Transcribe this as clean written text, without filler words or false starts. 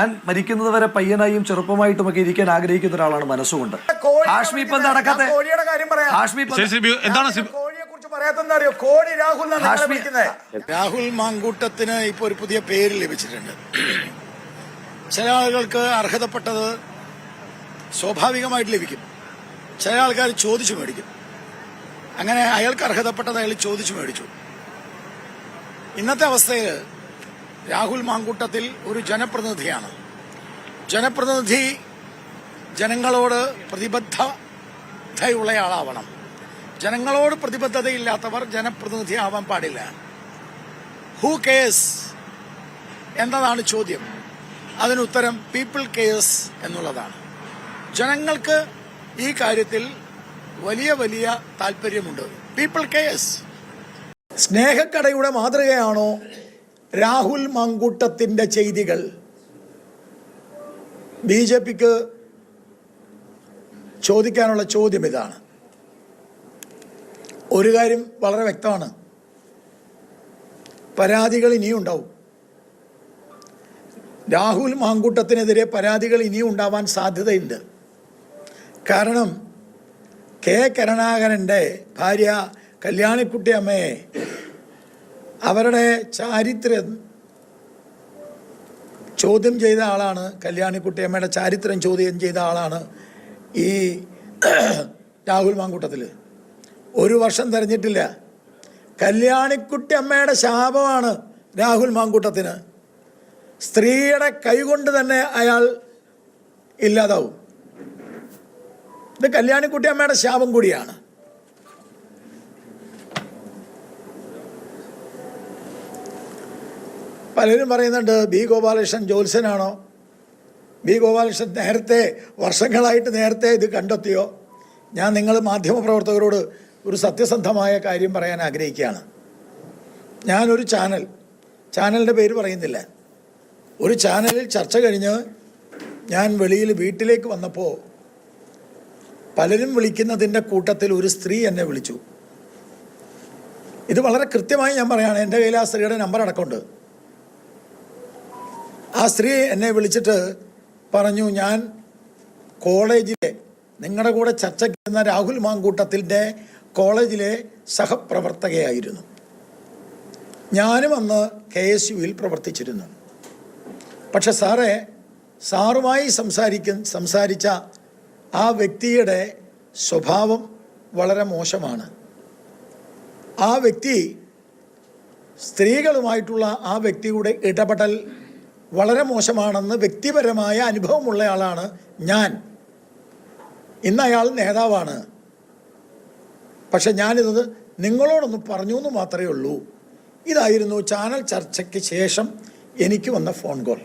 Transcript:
ഞാൻ മരിക്കുന്നത് വരെ പയ്യനായും ചെറുപ്പമായിട്ടുമൊക്കെ ഇരിക്കാൻ ആഗ്രഹിക്കുന്ന ഒരാളാണ് മനസ്സുകൊണ്ട്. ഹാഷ്മി ഇപ്പം നടക്കത്തെ രാഹുൽ മാങ്കൂട്ടത്തിന് ഇപ്പൊ ഒരു പുതിയ പേര് ലഭിച്ചിട്ടുണ്ട്. ചില ആളുകൾക്ക് അർഹതപ്പെട്ടത് സ്വാഭാവികമായിട്ട് ലഭിക്കും, ചില ആൾക്കാർ ചോദിച്ചു മേടിക്കും. അങ്ങനെ അയാൾക്ക് അർഹതപ്പെട്ടത് അയാൾ ചോദിച്ചു മേടിച്ചു. ഇന്നത്തെ അവസ്ഥയിൽ രാഹുൽ മാങ്കൂട്ടത്തിൽ ഒരു ജനപ്രതിനിധിയാണ്. ജനപ്രതിനിധി ജനങ്ങളോട് പ്രതിബദ്ധതയുള്ളയാളാവണം. ജനങ്ങളോട് പ്രതിബദ്ധതയില്ലാത്തവർ ജനപ്രതിനിധി ആവാൻ പാടില്ല. ഹൂ കെയേഴ്സ് എന്നതാണ് ചോദ്യം. അതിനുത്തരം പീപ്പിൾ കെയേഴ്സ് എന്നുള്ളതാണ്. ജനങ്ങൾക്ക് ഈ കാര്യത്തിൽ വലിയ വലിയ താല്പര്യമുണ്ട്. People cares. സ്നേഹക്കടയുടെ മാതൃകയാണോ രാഹുൽ മാങ്കൂട്ടത്തിന്റെ ചെയ്തികൾ? ബി.ജെ.പിക്ക് ചോദിക്കാനുള്ള ചോദ്യം ഇതാണ്. ഒരു കാര്യം വളരെ വ്യക്തമാണ്, പരാതികൾ ഇനിയും ഉണ്ടാവും. രാഹുൽ മാങ്കൂട്ടത്തിനെതിരെ പരാതികൾ ഇനിയും ഉണ്ടാവാൻ സാധ്യതയുണ്ട്. കാരണം കെ കരുണാകരൻ്റെ ഭാര്യ കല്യാണിക്കുട്ടി അമ്മയെ അവരുടെ ചാരിത്രം ചോദ്യം ചെയ്ത ആളാണ്. കല്യാണിക്കുട്ടി അമ്മയുടെ ചാരിത്രം ചോദ്യം ചെയ്ത ആളാണ് ഈ രാഹുൽ മാങ്കൂട്ടത്തിൽ. ഒരു വർഷം തിരഞ്ഞിട്ടില്ല. കല്യാണിക്കുട്ടി അമ്മയുടെ ശാപമാണ് രാഹുൽ മാങ്കൂട്ടത്തിന്. സ്ത്രീയുടെ കൈകൊണ്ട് തന്നെ അയാൾ ഇല്ലാതാവും. ഇത് കല്യാണിക്കുട്ടി അമ്മയുടെ ശാപം കൂടിയാണ്. പലരും പറയുന്നുണ്ട് ബി ഗോപാലകൃഷ്ണൻ ജ്യോത്സ്യനാണോ? ബി ഗോപാലകൃഷ്ണൻ വർഷങ്ങളായിട്ട് നേരത്തെ ഇത് കണ്ടെത്തിയോ? ഞാൻ നിങ്ങൾ മാധ്യമപ്രവർത്തകരോട് ഒരു സത്യസന്ധമായ കാര്യം പറയാൻ ആഗ്രഹിക്കുകയാണ്. ഞാനൊരു ചാനലിൻ്റെ പേര് പറയുന്നില്ല, ഒരു ചാനലിൽ ചർച്ച കഴിഞ്ഞ് ഞാൻ വെളിയിൽ വീട്ടിലേക്ക് വന്നപ്പോൾ പലരും വിളിക്കുന്നതിൻ്റെ കൂട്ടത്തിൽ ഒരു സ്ത്രീ എന്നെ വിളിച്ചു. ഇത് വളരെ കൃത്യമായി ഞാൻ പറയുകയാണ്, എൻ്റെ കയ്യിൽ ആ സ്ത്രീയുടെ നമ്പർ അടക്കമുണ്ട്. ആ സ്ത്രീ എന്നെ വിളിച്ചിട്ട് പറഞ്ഞു, ഞാൻ കോളേജിലെ നിങ്ങളുടെ കൂടെ ചർച്ചയ്ക്ക് വരുന്ന രാഹുൽ മാങ്കൂട്ടത്തിൻ്റെ കോളേജിലെ സഹപ്രവർത്തകയായിരുന്നു. ഞാനും അന്ന് KSUവിൽ പ്രവർത്തിച്ചിരുന്നു. പക്ഷെ സാറുമായി സംസാരിച്ച ആ വ്യക്തിയുടെ സ്വഭാവം വളരെ മോശമാണ്. ആ വ്യക്തി സ്ത്രീകളുമായിട്ടുള്ള ആ വ്യക്തിയുടെ ഇടപെടൽ വളരെ മോശമാണെന്ന് വ്യക്തിപരമായ അനുഭവമുള്ള ആളാണ് ഞാൻ. ഇന്ന് അയാൾ നേതാവാണ്. പക്ഷെ ഞാനിത് നിങ്ങളോടൊന്ന് പറഞ്ഞു എന്ന് മാത്രമേ ഉള്ളൂ. ഇതായിരുന്നു ചാനൽ ചർച്ചയ്ക്ക് ശേഷം എനിക്ക് വന്ന ഫോൺ കോൾ.